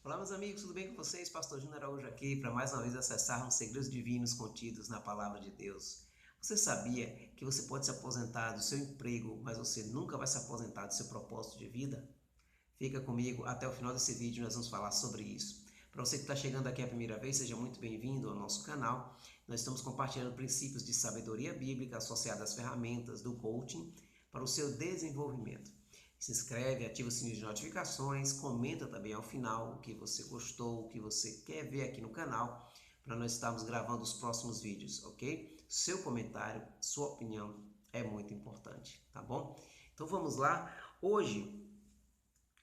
Olá, meus amigos, tudo bem com vocês? Pastor Júnior Araújo aqui para mais uma vez acessarmos segredos divinos contidos na Palavra de Deus. Você sabia que você pode se aposentar do seu emprego, mas você nunca vai se aposentar do seu propósito de vida? Fica comigo até o final desse vídeo, nós vamos falar sobre isso. Para você que está chegando aqui a primeira vez, seja muito bem-vindo ao nosso canal. Nós estamos compartilhando princípios de sabedoria bíblica associados às ferramentas do coaching para o seu desenvolvimento. Se inscreve, ativa o sininho de notificações, comenta também ao final o que você gostou, o que você quer ver aqui no canal, para nós estarmos gravando os próximos vídeos, ok? Seu comentário, sua opinião é muito importante, tá bom? Então vamos lá. Hoje,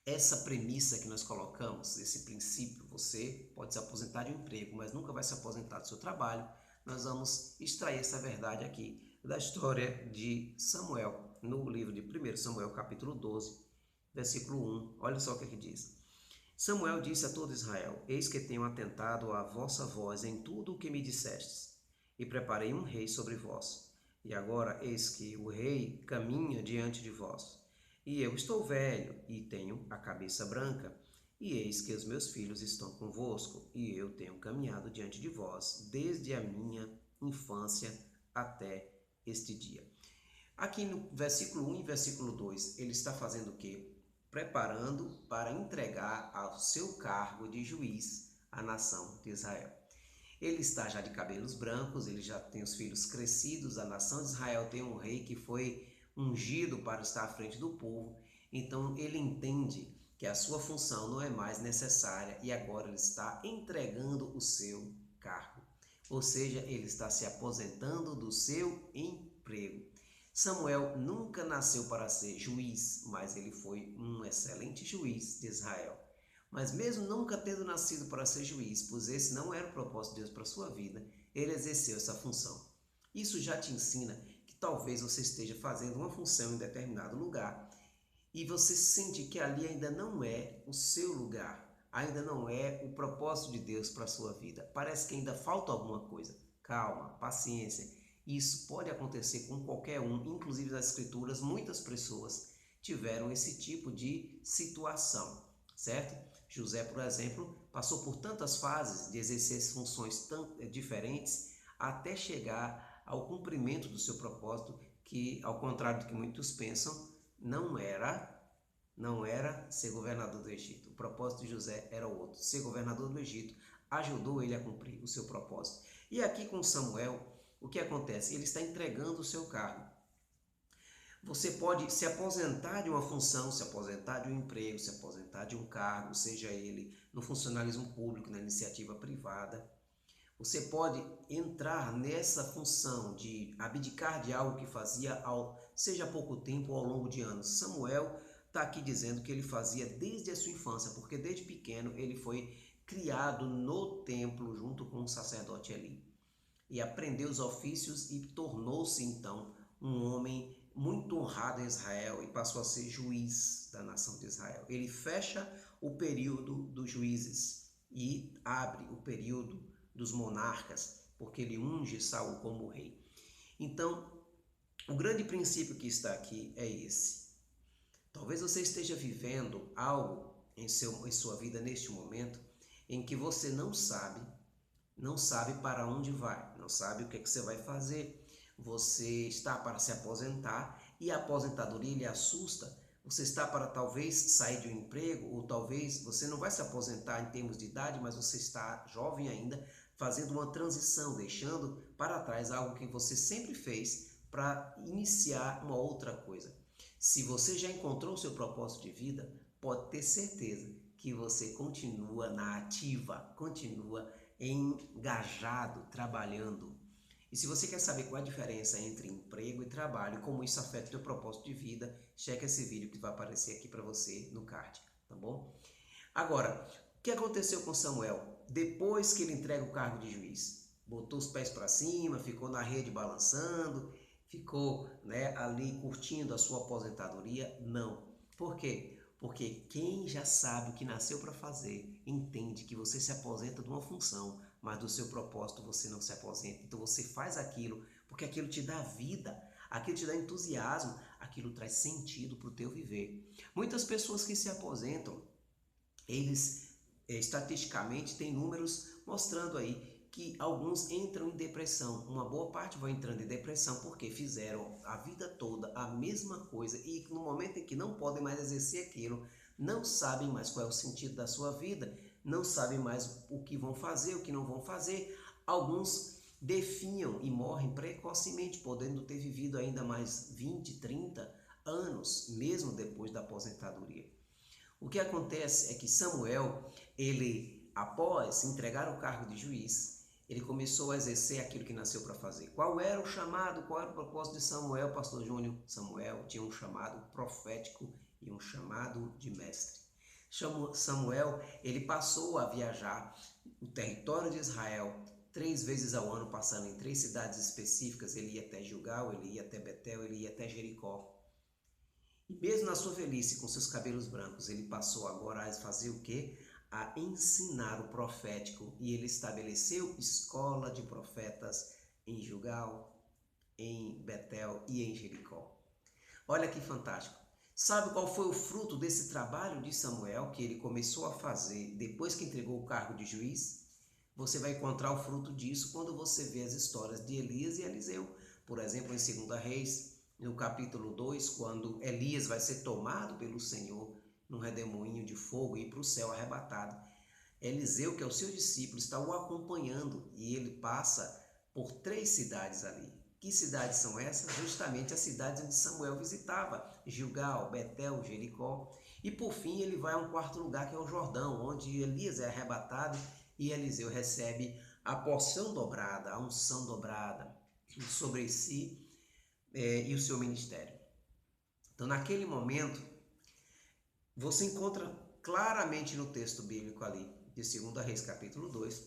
essa premissa que nós colocamos, esse princípio, você pode se aposentar de um emprego, mas nunca vai se aposentar do seu trabalho, nós vamos extrair essa verdade aqui da história de Samuel, no livro de 1 Samuel, capítulo 12, versículo 1. Olha só o que diz. Samuel disse a todo Israel: Eis que tenho atentado à vossa voz em tudo o que me dissestes, e preparei um rei sobre vós. E agora eis que o rei caminha diante de vós. E eu estou velho e tenho a cabeça branca, e eis que os meus filhos estão convosco, e eu tenho caminhado diante de vós desde a minha infância até este dia. Aqui no versículo 1 e versículo 2, ele está fazendo o quê? Preparando para entregar ao seu cargo de juiz a nação de Israel. Ele está já de cabelos brancos, ele já tem os filhos crescidos, a nação de Israel tem um rei que foi ungido para estar à frente do povo, então ele entende que a sua função não é mais necessária e agora ele está entregando o seu cargo, ou seja, ele está se aposentando do seu emprego. Samuel nunca nasceu para ser juiz, mas ele foi um excelente juiz de Israel. Mas mesmo nunca tendo nascido para ser juiz, pois esse não era o propósito de Deus para a sua vida, ele exerceu essa função. Isso já te ensina que talvez você esteja fazendo uma função em determinado lugar e você sente que ali ainda não é o seu lugar, ainda não é o propósito de Deus para a sua vida. Parece que ainda falta alguma coisa. Calma, paciência. Isso pode acontecer com qualquer um, inclusive nas Escrituras, muitas pessoas tiveram esse tipo de situação, certo? José, por exemplo, passou por tantas fases de exercer funções tão diferentes até chegar ao cumprimento do seu propósito, que, ao contrário do que muitos pensam, não era ser governador do Egito. O propósito de José era outro. Ser governador do Egito ajudou ele a cumprir o seu propósito. E aqui com Samuel, o que acontece? Ele está entregando o seu cargo. Você pode se aposentar de uma função, se aposentar de um emprego, se aposentar de um cargo, seja ele no funcionalismo público, na iniciativa privada. Você pode entrar nessa função de abdicar de algo que fazia, seja há pouco tempo ou ao longo de anos. Samuel está aqui dizendo que ele fazia desde a sua infância, porque desde pequeno ele foi criado no templo junto com o sacerdote Eli. E aprendeu os ofícios e tornou-se então um homem muito honrado em Israel e passou a ser juiz da nação de Israel. Ele fecha o período dos juízes e abre o período dos monarcas, porque ele unge Saul como rei. Então, o grande princípio que está aqui é esse. Talvez você esteja vivendo algo em sua vida neste momento em que você não sabe para onde vai, não sabe o que você vai fazer. Você está para se aposentar e a aposentadoria lhe assusta. Você está para talvez sair de um emprego, ou talvez você não vai se aposentar em termos de idade, mas você está jovem ainda, fazendo uma transição, deixando para trás algo que você sempre fez para iniciar uma outra coisa. Se você já encontrou o seu propósito de vida, pode ter certeza que você continua na ativa, continua engajado, trabalhando. E se você quer saber qual é a diferença entre emprego e trabalho, como isso afeta o teu propósito de vida, checa esse vídeo que vai aparecer aqui para você no card, tá bom? Agora, o que aconteceu com Samuel? Depois que ele entrega o cargo de juiz, botou os pés para cima, ficou na rede balançando, ficou ali curtindo a sua aposentadoria? Não. Por quê? Porque quem já sabe o que nasceu para fazer, entende que você se aposenta de uma função, mas do seu propósito você não se aposenta. Então você faz aquilo porque aquilo te dá vida, aquilo te dá entusiasmo, aquilo traz sentido para o teu viver. Muitas pessoas que se aposentam, eles estatisticamente tem números mostrando aí que alguns entram em depressão. Uma boa parte vai entrando em depressão porque fizeram a vida toda a mesma coisa e no momento em que não podem mais exercer aquilo, não sabem mais qual é o sentido da sua vida, não sabem mais o que vão fazer, o que não vão fazer. Alguns definham e morrem precocemente, podendo ter vivido ainda mais 20, 30 anos, mesmo depois da aposentadoria. O que acontece é que Samuel, ele, após entregar o cargo de juiz, ele começou a exercer aquilo que nasceu para fazer. Qual era o chamado, qual era o propósito de Samuel, pastor Júnior? Samuel tinha um chamado profético e um chamado de mestre. Samuel, ele passou a viajar o território de Israel 3 vezes ao ano, passando em 3 cidades específicas. Ele ia até Gilgal, ele ia até Betel, ele ia até Jericó. E mesmo na sua velhice, com seus cabelos brancos, ele passou agora a fazer o quê? A ensinar o profético. E ele estabeleceu escola de profetas em Gilgal, em Betel e em Jericó. Olha que fantástico. Sabe qual foi o fruto desse trabalho de Samuel que ele começou a fazer depois que entregou o cargo de juiz? Você vai encontrar o fruto disso quando você vê as histórias de Elias e Eliseu. Por exemplo, em 2 Reis, no capítulo 2, quando Elias vai ser tomado pelo Senhor num redemoinho de fogo e ir para o céu arrebatado. Eliseu, que é o seu discípulo, está o acompanhando e ele passa por 3 cidades ali. Que cidades são essas? Justamente as cidades onde Samuel visitava, Gilgal, Betel, Jericó. E por fim ele vai a um 4º lugar, que é o Jordão, onde Elias é arrebatado e Eliseu recebe a porção dobrada, a unção dobrada sobre si e o seu ministério. Então, naquele momento, você encontra claramente no texto bíblico ali, de 2 Reis, capítulo 2,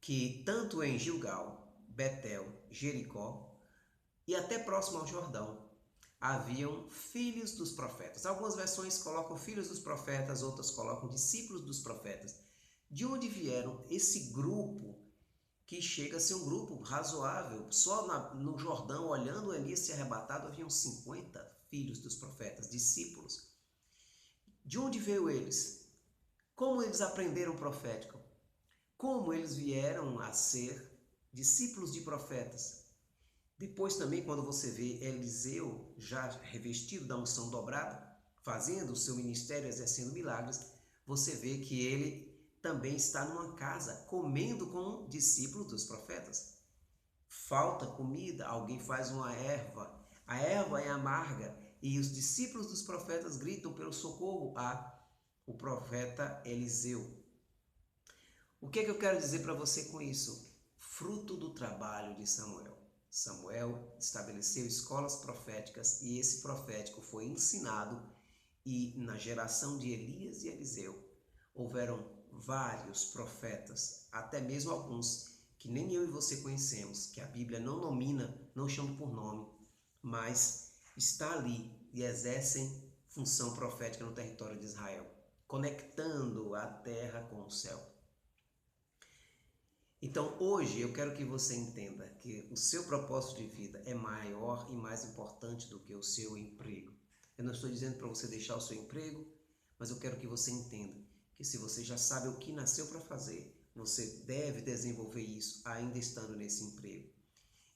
que tanto em Gilgal, Betel, Jericó e até próximo ao Jordão, haviam filhos dos profetas. Algumas versões colocam filhos dos profetas, outras colocam discípulos dos profetas. De onde vieram esse grupo que chega a ser um grupo razoável? Só no Jordão, olhando Elias ser arrebatado, haviam 50 filhos dos profetas, discípulos. De onde veio eles? Como eles aprenderam o profético? Como eles vieram a ser discípulos de profetas? Depois também, quando você vê Eliseu já revestido da unção dobrada, fazendo o seu ministério, exercendo milagres, você vê que ele também está numa casa comendo com discípulos dos profetas. Falta comida, alguém faz uma erva, a erva é amarga e os discípulos dos profetas gritam pelo socorro o profeta Eliseu. O que é que eu quero dizer para você com isso? Fruto do trabalho de Samuel. Samuel estabeleceu escolas proféticas e esse profético foi ensinado, e na geração de Elias e Eliseu houveram vários profetas, até mesmo alguns que nem eu e você conhecemos, que a Bíblia não nomina, não chama por nome, mas está ali e exercem função profética no território de Israel, conectando a terra com o céu. Então hoje eu quero que você entenda que o seu propósito de vida é maior e mais importante do que o seu emprego. Eu não estou dizendo para você deixar o seu emprego, mas eu quero que você entenda que se você já sabe o que nasceu para fazer, você deve desenvolver isso ainda estando nesse emprego.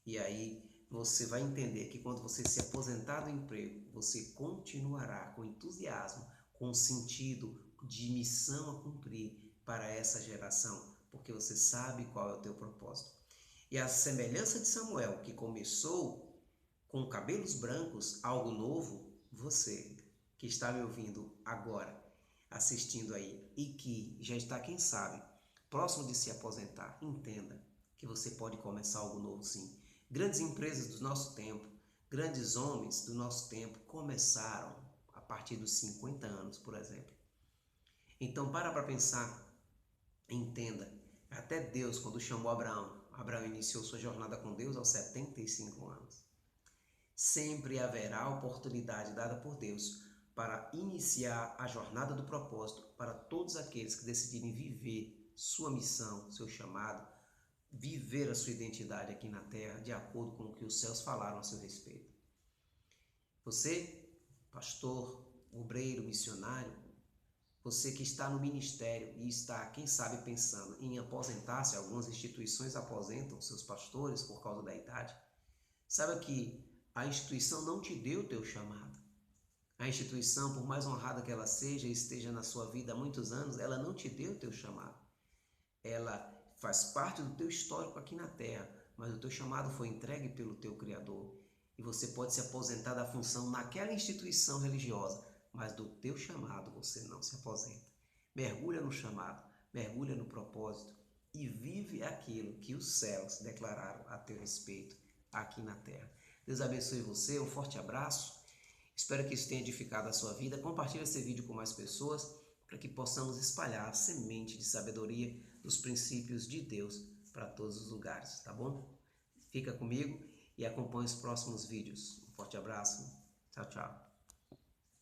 E aí você vai entender que quando você se aposentar do emprego, você continuará com entusiasmo, com sentido de missão a cumprir para essa geração, porque você sabe qual é o teu propósito. E a semelhança de Samuel, que começou com cabelos brancos, algo novo, você que está me ouvindo agora, assistindo aí e que já está, quem sabe, próximo de se aposentar, entenda que você pode começar algo novo sim. Grandes empresas do nosso tempo, grandes homens do nosso tempo começaram a partir dos 50 anos, por exemplo. Então para pensar, entenda, até Deus quando chamou Abraão iniciou sua jornada com Deus aos 75 anos. Sempre haverá oportunidade dada por Deus para iniciar a jornada do propósito para todos aqueles que decidirem viver sua missão, seu chamado, viver a sua identidade aqui na terra de acordo com o que os céus falaram a seu respeito. Você, pastor, obreiro, missionário, Você que está no ministério e está, quem sabe, pensando em aposentar-se, algumas instituições aposentam seus pastores por causa da idade. Saiba que a instituição não te deu o teu chamado. A instituição, por mais honrada que ela seja e esteja na sua vida há muitos anos, ela não te deu o teu chamado. Ela faz parte do teu histórico aqui na terra, mas o teu chamado foi entregue pelo teu Criador. E você pode se aposentar da função naquela instituição religiosa, mas do teu chamado você não se aposenta. Mergulha no chamado, mergulha no propósito e vive aquilo que os céus declararam a teu respeito aqui na terra. Deus abençoe você, um forte abraço. Espero que isso tenha edificado a sua vida. Compartilhe esse vídeo com mais pessoas para que possamos espalhar a semente de sabedoria dos princípios de Deus para todos os lugares, tá bom? Fica comigo e acompanhe os próximos vídeos. Um forte abraço. Tchau, tchau.